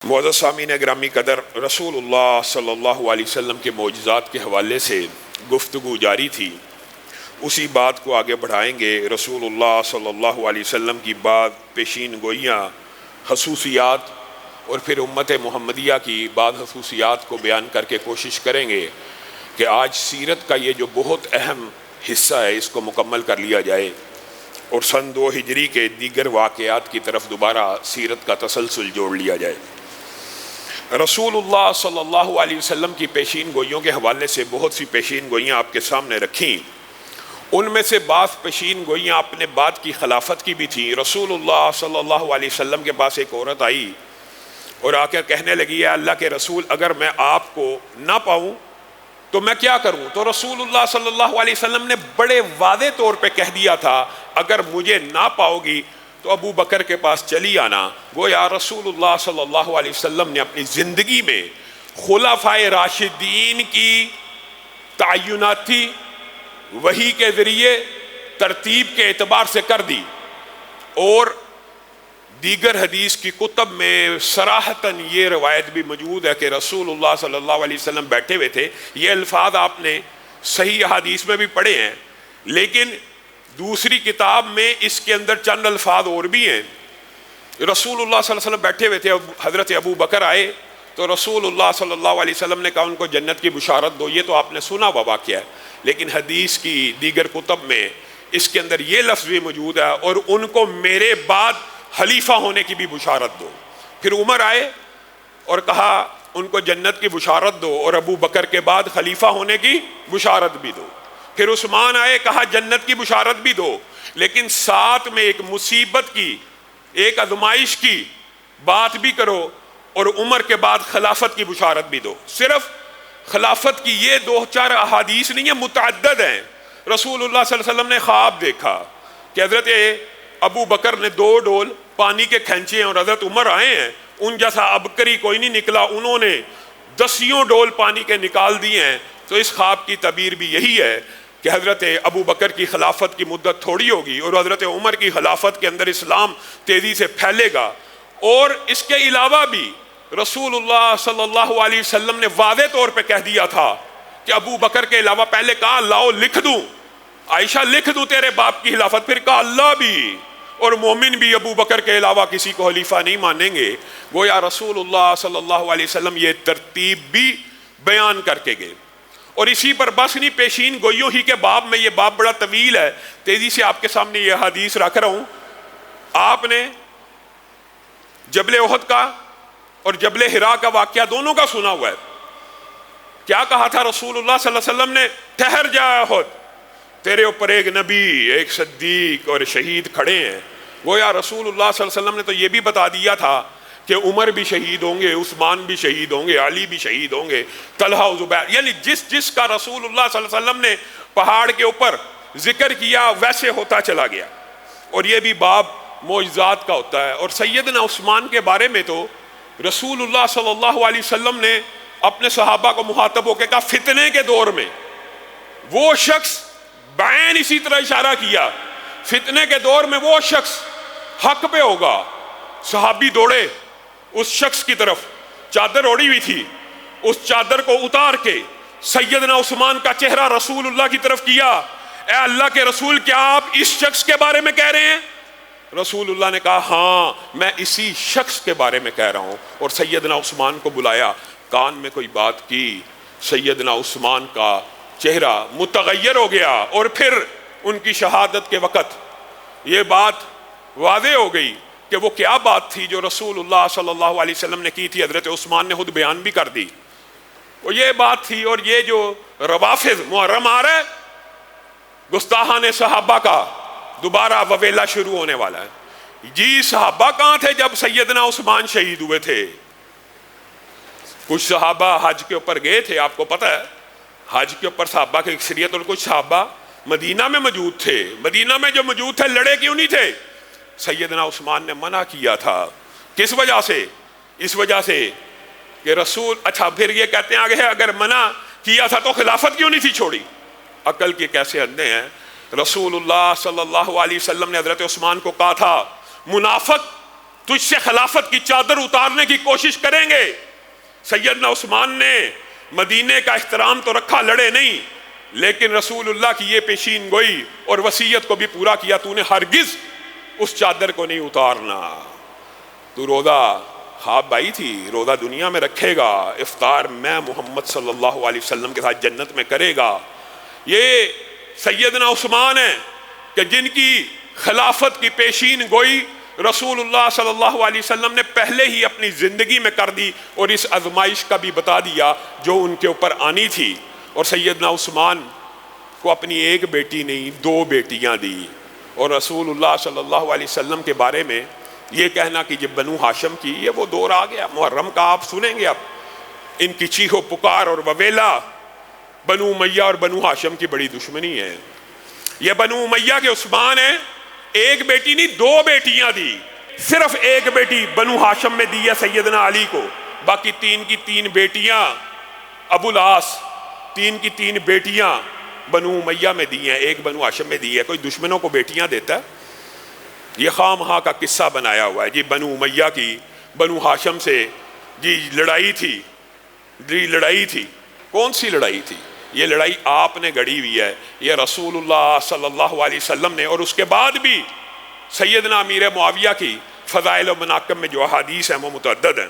معزز سامعین گرامی قدر، رسول اللہ صلی اللہ علیہ وسلم کے معجزات کے حوالے سے گفتگو جاری تھی، اسی بات کو آگے بڑھائیں گے۔ رسول اللہ صلی اللہ علیہ وسلم کی بعض پیشین گوئیاں، خصوصیات اور پھر امت محمدیہ کی بعض خصوصیات کو بیان کر کے کوشش کریں گے کہ آج سیرت کا یہ جو بہت اہم حصہ ہے اس کو مکمل کر لیا جائے اور سن 2 ہجری کے دیگر واقعات کی طرف دوبارہ سیرت کا تسلسل جوڑ لیا جائے۔ رسول اللہ صلی اللہ علیہ وسلم کی پیشین گوئیوں کے حوالے سے بہت سی پیشین گوئیاں آپ کے سامنے رکھیں۔ ان میں سے بعض پیشین گوئیاں اپنے بعد کی خلافت کی بھی تھیں۔ رسول اللہ صلی اللہ علیہ وسلم کے پاس ایک عورت آئی اور آ کر کہنے لگی، اے اللہ کے رسول، اگر میں آپ کو نہ پاؤں تو میں کیا کروں؟ تو رسول اللہ صلی اللہ علیہ وسلم نے بڑے واضح طور پہ کہہ دیا تھا، اگر مجھے نہ پاؤ گی تو ابو بکر کے پاس چلی آنا۔ گویا رسول اللہ صلی اللہ علیہ وسلم نے اپنی زندگی میں خلفائے راشدین کی تعیناتی وحی کے ذریعے ترتیب کے اعتبار سے کر دی، اور دیگر حدیث کی کتب میں صراحتاً یہ روایت بھی موجود ہے کہ رسول اللہ صلی اللہ علیہ وسلم بیٹھے ہوئے تھے۔ یہ الفاظ آپ نے صحیح حدیث میں بھی پڑھے ہیں، لیکن دوسری کتاب میں اس کے اندر چند الفاظ اور بھی ہیں۔ رسول اللہ صلی اللہ علیہ وسلم بیٹھے ہوئے تھے، حضرت ابو بکر آئے تو رسول اللہ صلی اللہ علیہ وسلم نے کہا ان کو جنت کی بشارت دو۔ یہ تو آپ نے سنا ہوا واقعہ ہے، لیکن حدیث کی دیگر کتب میں اس کے اندر یہ لفظ بھی موجود ہے، اور ان کو میرے بعد خلیفہ ہونے کی بھی بشارت دو۔ پھر عمر آئے اور کہا ان کو جنت کی بشارت دو، اور ابو بکر کے بعد خلیفہ ہونے کی بشارت بھی دو۔ پھر عثمان آئے، کہا جنت کی بشارت بھی دو، لیکن ساتھ میں ایک مصیبت کی، ایک آزمائش کی بات بھی کرو، اور عمر کے بعد خلافت کی بشارت بھی دو۔ صرف خلافت کی یہ 2-4 احادیث نہیں ہیں، متعدد ہیں۔ رسول اللہ صلی اللہ علیہ وسلم نے خواب دیکھا کہ حضرت ابو بکر نے 2 ڈول پانی کے کھینچے ہیں اور حضرت عمر آئے ہیں، ان جیسا عبقری کوئی نہیں نکلا، انہوں نے 10 ڈول پانی کے نکال دیے ہیں۔ تو اس خواب کی تعبیر بھی یہی ہے کہ حضرت ابو بکر کی خلافت کی مدت تھوڑی ہوگی اور حضرت عمر کی خلافت کے اندر اسلام تیزی سے پھیلے گا۔ اور اس کے علاوہ بھی رسول اللہ صلی اللہ علیہ وسلم نے واضح طور پہ کہہ دیا تھا کہ ابو بکر کے علاوہ، پہلے کہا لاؤ لکھ دوں، عائشہ لکھ دوں تیرے باپ کی خلافت، پھر کہا اللہ بھی اور مومن بھی ابو بکر کے علاوہ کسی کو خلیفہ نہیں مانیں گے۔ گویا رسول اللہ صلی اللہ علیہ وسلم یہ ترتیب بھی بیان کر کے گئے۔ اور اسی پر بس نہیں، پیشین گوئیوں ہی کے باب میں، یہ باب بڑا طویل ہے، تیزی سے آپ کے سامنے یہ حدیث رکھ رہا ہوں۔ آپ نے جبل احد کا اور جبل حرا کا واقعہ دونوں کا سنا ہوا ہے۔ کیا کہا تھا رسول اللہ صلی اللہ علیہ وسلم نے؟ ٹھہر جا احد، تیرے اوپر ایک نبی، ایک صدیق اور شہید کھڑے ہیں۔ گویا رسول اللہ صلی اللہ علیہ وسلم نے تو یہ بھی بتا دیا تھا کہ عمر بھی شہید ہوں گے، عثمان بھی شہید ہوں گے، علی بھی شہید ہوں گے، طلحہ و زبیر، یعنی جس کا رسول اللہ صلی اللہ علیہ وسلم نے پہاڑ کے اوپر ذکر کیا ویسے ہوتا چلا گیا۔ اور یہ بھی باب معجزات کا ہوتا ہے۔ اور سیدنا عثمان کے بارے میں تو رسول اللہ صلی اللہ علیہ وسلم نے اپنے صحابہ کو مخاطب ہو کے کہا، فتنے کے دور میں وہ شخص، بعین اسی طرح اشارہ کیا، فتنے کے دور میں وہ شخص حق پہ ہوگا۔ صحابی دوڑے اس شخص کی طرف، چادر اوڑی ہوئی تھی، اس چادر کو اتار کے سیدنا عثمان کا چہرہ رسول اللہ کی طرف کیا، اے اللہ کے رسول، کیا آپ اس شخص کے بارے میں کہہ رہے ہیں؟ رسول اللہ نے کہا ہاں، میں اسی شخص کے بارے میں کہہ رہا ہوں۔ اور سیدنا عثمان کو بلایا، کان میں کوئی بات کی، سیدنا عثمان کا چہرہ متغیر ہو گیا، اور پھر ان کی شہادت کے وقت یہ بات واضح ہو گئی کہ وہ کیا بات تھی جو رسول اللہ صلی اللہ علیہ وسلم نے کی تھی۔ حضرت عثمان نے خود بیان بھی کر دی، وہ یہ بات تھی۔ اور یہ جو روافض محرم آ رہا ہے، گستاخان صحابہ کا دوبارہ وویلا شروع ہونے والا ہے۔ جی صحابہ کہاں تھے جب سیدنا عثمان شہید ہوئے تھے؟ کچھ صحابہ حج کے اوپر گئے تھے، آپ کو پتہ ہے حج کے اوپر صحابہ کی اکثریت، اور کچھ صحابہ مدینہ میں موجود تھے۔ مدینہ میں جو موجود تھے لڑے کیوں نہیں تھے؟ سیدنا عثمان نے منع کیا تھا۔ کس وجہ سے؟ اس وجہ سے کہ رسول، اچھا پھر یہ کہتے ہیں آگے، اگر منع کیا تھا تو خلافت کیوں نہیں تھی چھوڑی؟ عقل کے کیسے اندھے ہیں۔ رسول اللہ صلی اللہ علیہ وسلم نے حضرت عثمان کو کہا تھا، منافق تجھ سے خلافت کی چادر اتارنے کی کوشش کریں گے۔ سیدنا عثمان نے مدینے کا احترام تو رکھا، لڑے نہیں، لیکن رسول اللہ کی یہ پیشین گوئی اور وصیت کو بھی پورا کیا، تو نے ہرگز اس چادر کو نہیں اتارنا۔ تو روزہ خواب بائی تھی، روزہ دنیا میں رکھے گا، افطار میں محمد صلی اللہ علیہ وسلم کے ساتھ جنت میں کرے گا۔ یہ سیدنا عثمان ہیں کہ جن کی خلافت کی پیشین گوئی رسول اللہ صلی اللہ علیہ وسلم نے پہلے ہی اپنی زندگی میں کر دی، اور اس آزمائش کا بھی بتا دیا جو ان کے اوپر آنی تھی۔ اور سیدنا عثمان کو اپنی ایک بیٹی نہیں، 2 بیٹیاں دی۔ اور رسول اللہ صلی اللہ علیہ وسلم کے بارے میں یہ کہنا کہ جب بنو ہاشم کی، یہ وہ دور آ گیا محرم کا، آپ سنیں گے اب ان کی چیخو پکار اور وویلا۔ بنو امیہ اور بنو ہاشم کی بڑی دشمنی ہے۔ یہ بنو امیہ کے عثمان ہیں، ایک بیٹی نہیں 2 بیٹیاں دی، صرف ایک بیٹی بنو ہاشم میں دی ہے سیدنا علی کو، باقی 3 کی 3 بیٹیاں ابو العاص، 3 کی 3 بیٹیاں بنو امیہ میں دی ہیں، ایک بنو ہاشم میں دی ہے۔ کوئی دشمنوں کو بیٹیاں دیتا ہے؟ یہ خواہ مہاں کا قصہ بنایا ہوا ہے جی۔ بنو امیہ کی بنو ہاشم سے جی لڑائی تھی، جی لڑائی تھی، کون سی لڑائی تھی؟ یہ لڑائی آپ نے گڑھی ہوئی ہے، یہ رسول اللہ صلی اللہ علیہ وسلم نے، اور اس کے بعد بھی سیدنا امیر معاویہ کی فضائل و مناقب میں جو احادیث ہیں وہ متعدد ہیں۔